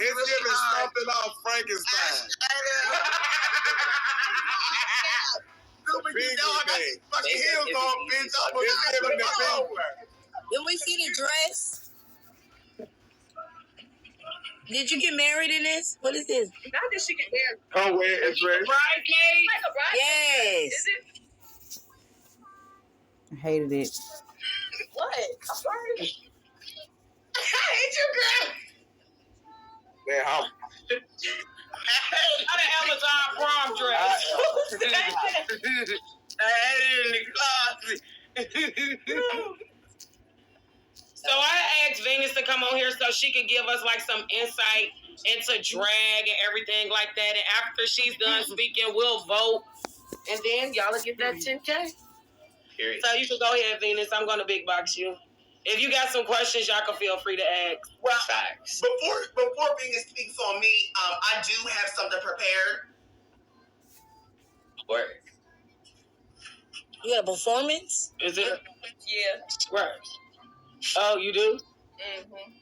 It's giving something off Frankenstein. You know I got these fucking heels on, bitch. It's giving the finger. Did we see the dress? Did you get married in this? What is this? How did she get married? Oh, wait, it's ready. Bridesmaid? Like a bridesmaid? Yes. Is it? I hated it. What? I'm sorry. I hate you, girl. Man, how? How the Amazon prom dress? I had it in the closet. So I asked Venus to come on here so she could give us like some insight into drag and everything like that. And after she's done speaking, we'll vote. And then y'all will get that 10K. Period. So you can go ahead, Venus. I'm going to big box you. If you got some questions, y'all can feel free to ask. Well, Facts. before Venus speaks on me, I do have something prepared. Work. You got a performance? Is it? Yeah. Right. Oh, you do? Mm-hmm.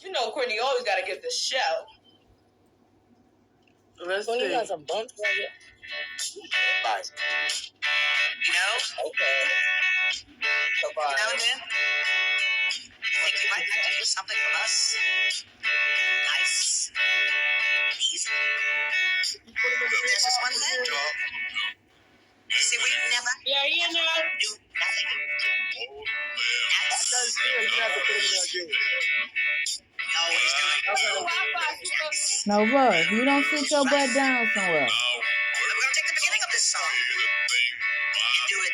You know, Courtney, you always got to get the show. Let's When you see. got some bumps right here. Bye. You know? Okay. Bye-bye. You know, then? Think you might like to hear something from us? Nice. Easy. There's just one thing. See, we never Yeah, you know. do nothing. Always do it. Nova, you don't sit your butt down somewhere. We're going to take the beginning of this song and do it.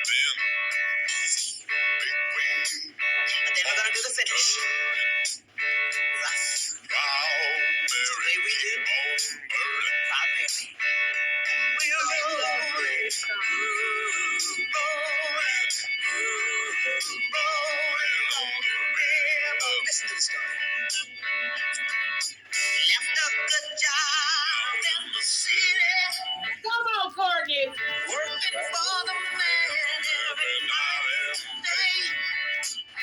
But then we're going to do the finish. Rough. The way we do. Proud Mary. We're rolling on the river. Listen to the story. Left a good job in the city. Come on, Courtney. Working for the man every night and day.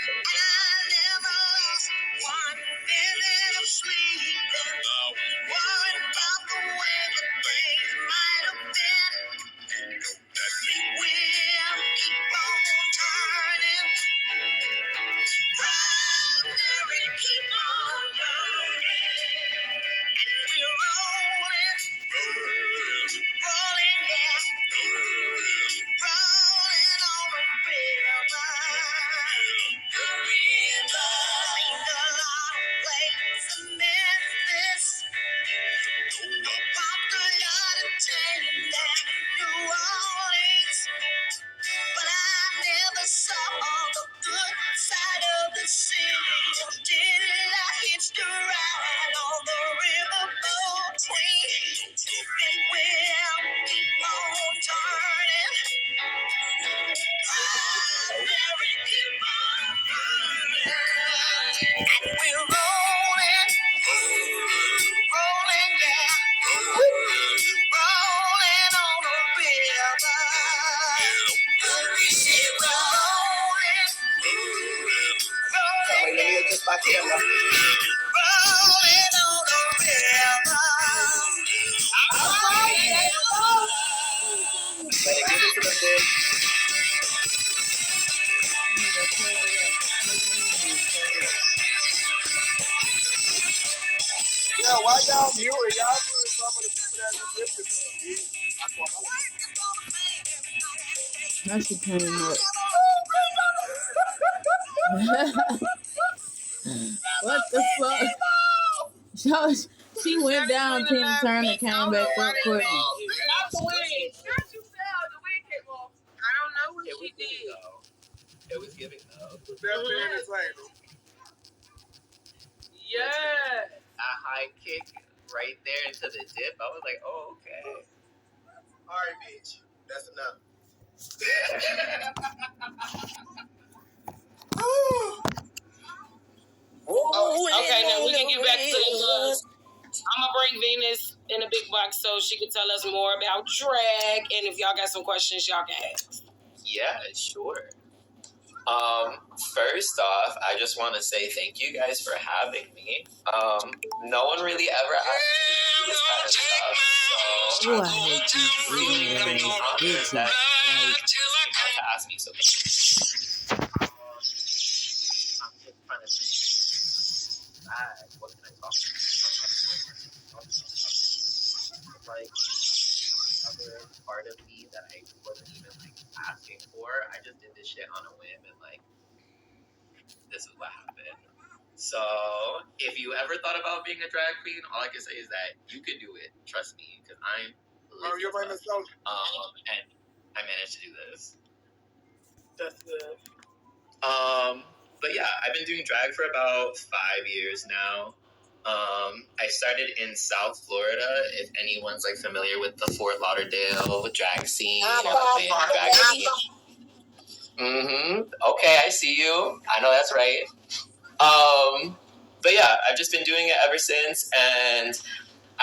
And I never lost 1 minute of sleep. Worried about the way that things might have been. We'll keep on turning. Proud Mary, keep on turning. And we're rolling, yeah. Rolling on the river. The river. Seen a lot of places in Memphis. Pumped a lot of chain down New Orleans. But I never saw the good side of the city till I hitched a ride on the riverboat train. And we'll keep on turning. Proud Mary, keep on turning. And we're rolling, yeah. Rolling on the river. We say we're rolling, yeah. Rolling on the river. Better give it to the bitch. Yeah, why y'all mute it? Y'all doing some of the people that be listening. Now she came up. What the fuck? She went down, Tina Turner came back up, Courtney. Not the wig. Sure, you fell. The wig came off. I don't know what she did. It was giving though. Yeah. A high kick right there into the dip. I was like, oh, okay. All right, bitch. That's enough. Okay, now we can get back to the I'm gonna bring Venus in a big box so she can tell us more about drag. And if y'all got some questions, y'all can ask. Yeah, sure. First off, I just want to say thank you guys for having me. No one really ever asked me to do this kind of stuff, so Oh, I hate these eating really ass honored bitches. that Like, you came out to ask me. So, I'm just trying to think. What can I talk about? Like other part of me that I wasn't even like asking for. I just did this shit on a whim and like this is what happened. So if you ever thought about being a drag queen, all I can say is that you could do it. Trust me, because I'm lazy Your as name fuck. is Soulja. And I managed to do this. That's good. But yeah, I've been doing drag for about 5 years now. I started in South Florida. If anyone's like familiar with the Fort Lauderdale drag scene, drag scene. Okay, I see you. I know that's right. But yeah, I've just been doing it ever since, and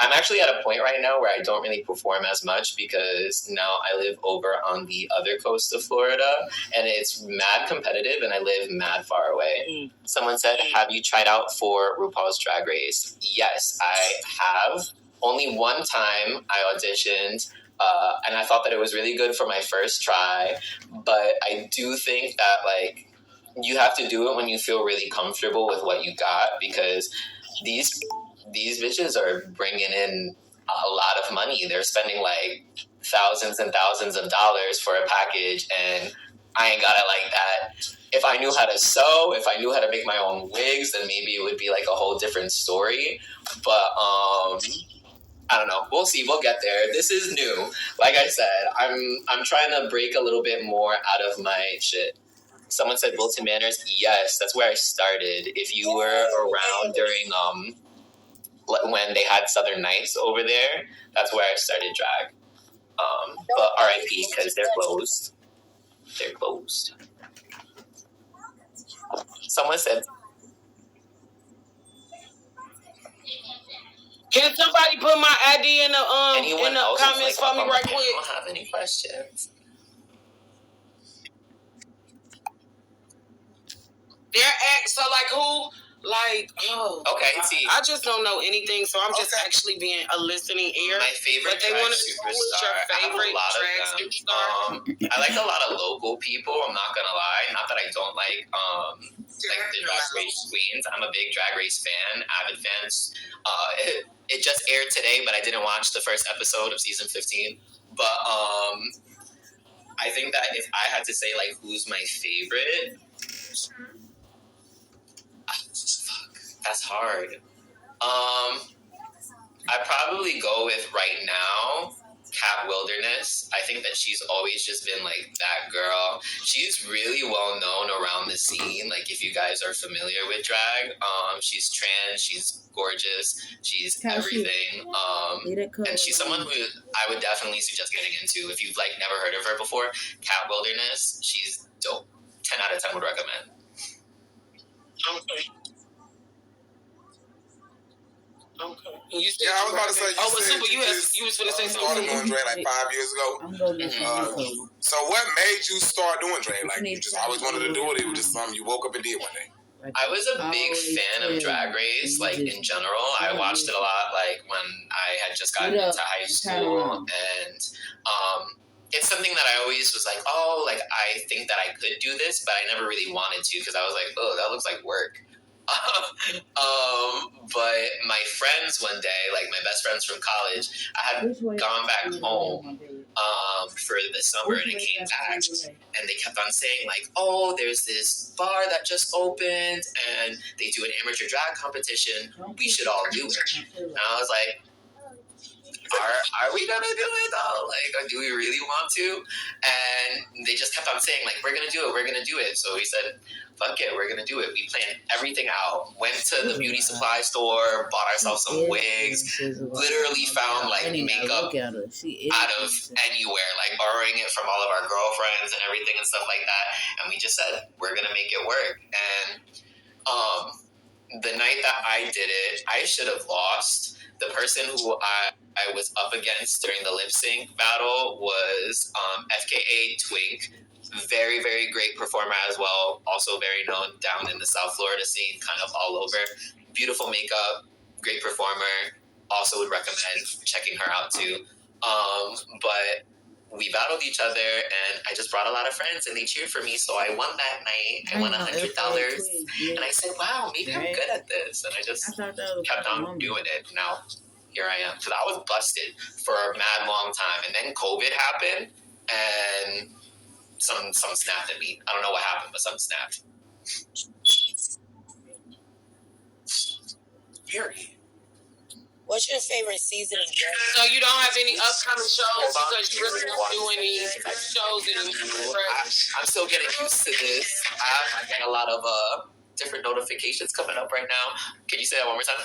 I'm actually at a point right now where I don't really perform as much because now I live over on the other coast of Florida, and it's mad competitive, and I live mad far away. Someone said, have you tried out for RuPaul's Drag Race? Yes, I have. Only one time I auditioned, and I thought that it was really good for my first try, but I do think that, like, you have to do it when you feel really comfortable with what you got, because these bitches are bringing in a lot of money. They're spending like thousands and thousands of dollars for a package, and I ain't got it like that. If I knew how to sew, if I knew how to make my own wigs, then maybe it would be like a whole different story. But I don't know. We'll see. We'll get there. This is new. Like I said, I'm trying to break a little bit more out of my shit. Someone said Wilton Manors. Yes, that's where I started. If you were around during when they had Southern Nights over there, that's where I started drag. But RIP, because they're closed. They're closed. Someone said, Can somebody put my ID in the anyone else comments like, for me right quick? I don't have any questions. So like who? Like, oh. Okay, see. I just don't know anything, so I'm just actually being a listening ear. My favorite drag superstar, I have a lot of them. I like a lot of local people, I'm not gonna lie. Not that I don't like the Drag Race queens. I'm a big Drag Race fan, avid fans. It just aired today, but I didn't watch the first episode of season 15. But I think that if I had to say like who's my favorite, that's hard. I'd probably go with right now Cat Wilderness. I think that she's always just been like that girl. She's really well known around the scene. Like if you guys are familiar with drag, she's trans, she's gorgeous, she's everything. And she's someone who I would definitely suggest getting into if you've like never heard of her before. Cat Wilderness, she's dope. 10 out of 10 would recommend. Okay. Okay. Yeah, I was about to say. But Super, you was finna say started something. doing drag like 5 years ago. I'm going to So what made you start doing drag? Like you just always wanted to do it. It was just something you woke up and did one day. I was a big fan of Drag Race, like in general. I watched it a lot, like when I had just gotten into high school, and it's something that I always was like, oh, like I think that I could do this, but I never really wanted to because I was like, oh, that looks like work. But my friends one day, like my best friends from college, I had gone back home for the summer, and I came back, and they kept on saying like, oh, there's this bar that just opened, and they do an amateur drag competition. We should all do it. And I was like, are we gonna do it though? Like, do we really want to? And they just kept on saying like, we're gonna do it. So we said, fuck it, we're gonna do it. We planned everything out. Went to the beauty supply store, bought ourselves some wigs, literally found like makeup out of anywhere, like borrowing it from all of our girlfriends and everything and stuff like that. And we just said, we're gonna make it work. And the night that I did it, I should have lost. The person who I was up against during the lip sync battle was FKA Twink. Very, very great performer as well. Also very known down in the South Florida scene, kind of all over. Beautiful makeup, great performer. Also would recommend checking her out too. But we battled each other, and I just brought a lot of friends, and they cheered for me. So I won that night. I won $100, and I said, "Wow, maybe I'm good at this." And I just kept on doing it. Now here I am, because I was busted for a mad long time, and then COVID happened, and some snapped at me. I don't know what happened, but some snapped. Period. What's your favorite season of Drag Race? So you don't have any upcoming shows because you really don't do any shows anymore. I'm still getting used to this. I'm getting a lot of different notifications coming up right now. Can you say that one more time?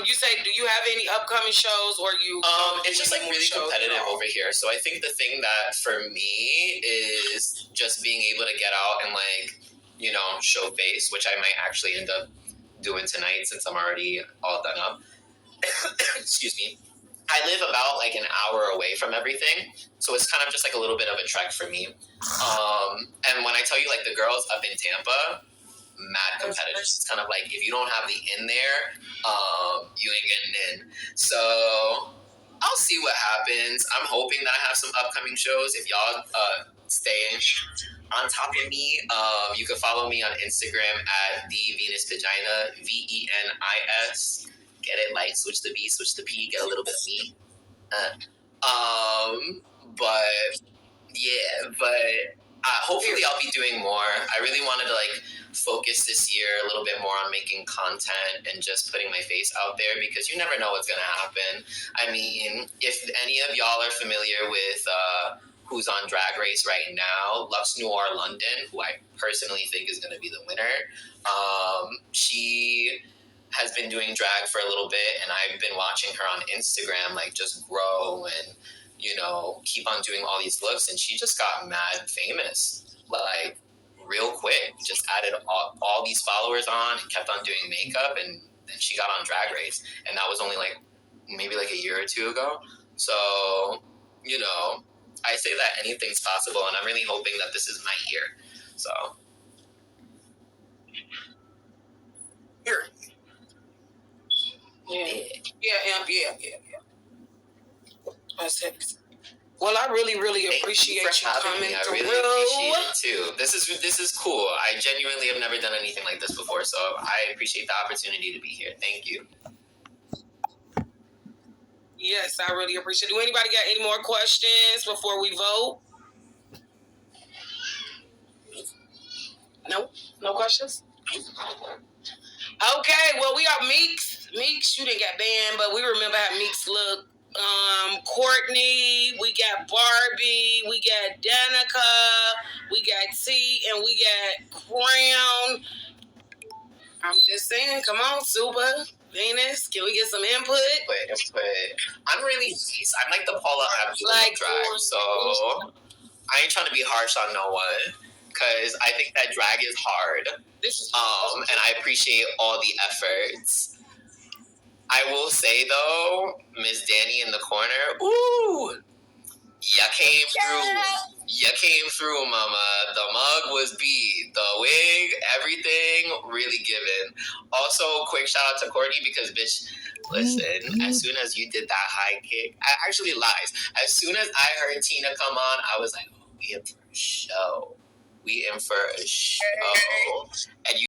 You say, do you have any upcoming shows, or you? It's just like really competitive over here. So I think the thing that for me is just being able to get out and like, you know, show face, which I might actually end up doing tonight since I'm already all done up. Excuse me. I live about like an hour away from everything, so it's kind of just like a little bit of a trek for me. And when I tell you like the girls up in Tampa, mad competitive. It's kind of like if you don't have the in there, you ain't getting in. So I'll see what happens. I'm hoping that I have some upcoming shows. If y'all stay on top of me, you can follow me on Instagram at TheVenusVagina, VENIS. Get it? Like switch the V, switch the P, get a little bit of me. But hopefully I'll be doing more. I really wanted to like focus this year a little bit more on making content and just putting my face out there, because you never know what's gonna happen. I mean, if any of y'all are familiar with who's on Drag Race right now, Lux Noir London, who I personally think is gonna be the winner. She has been doing drag for a little bit, and I've been watching her on Instagram like just grow and, you know, keep on doing all these looks, and she just got mad famous, like real quick. Just added all these followers on and kept on doing makeup, and then she got on Drag Race, and that was only like maybe like a year or two ago. So, you know, I say that anything's possible, and I'm really hoping that this is my year. So here. Yeah. That's it. Well, I really appreciate you coming me. I through. really appreciate it too. This is cool. I genuinely have never done anything like this before, so I appreciate the opportunity to be here. Thank you. Yes, I really appreciate it. Do anybody got any more questions before we vote? No questions? Okay, well, we got Meeks. Meeks, you didn't get banned, but we remember how Meeks looked. Courtney, we got Barbie, we got Danica, we got T, and we got Crown. I'm just saying, come on, Super Venus, can we get some input? I'm really nice. I'm like the Paula Abdul of drag, so I ain't trying to be harsh on no one, because I think that drag is hard. And I appreciate all the efforts. I will say though, Miss Danny in the corner, ooh, you came through. You came through, mama. The mug was beat. The wig, everything really given. Also, quick shout out to Courtney, because bitch, listen, as soon as you did that high kick, I actually lies. As soon as I heard Tina come on, I was like, oh, we in for a show. And you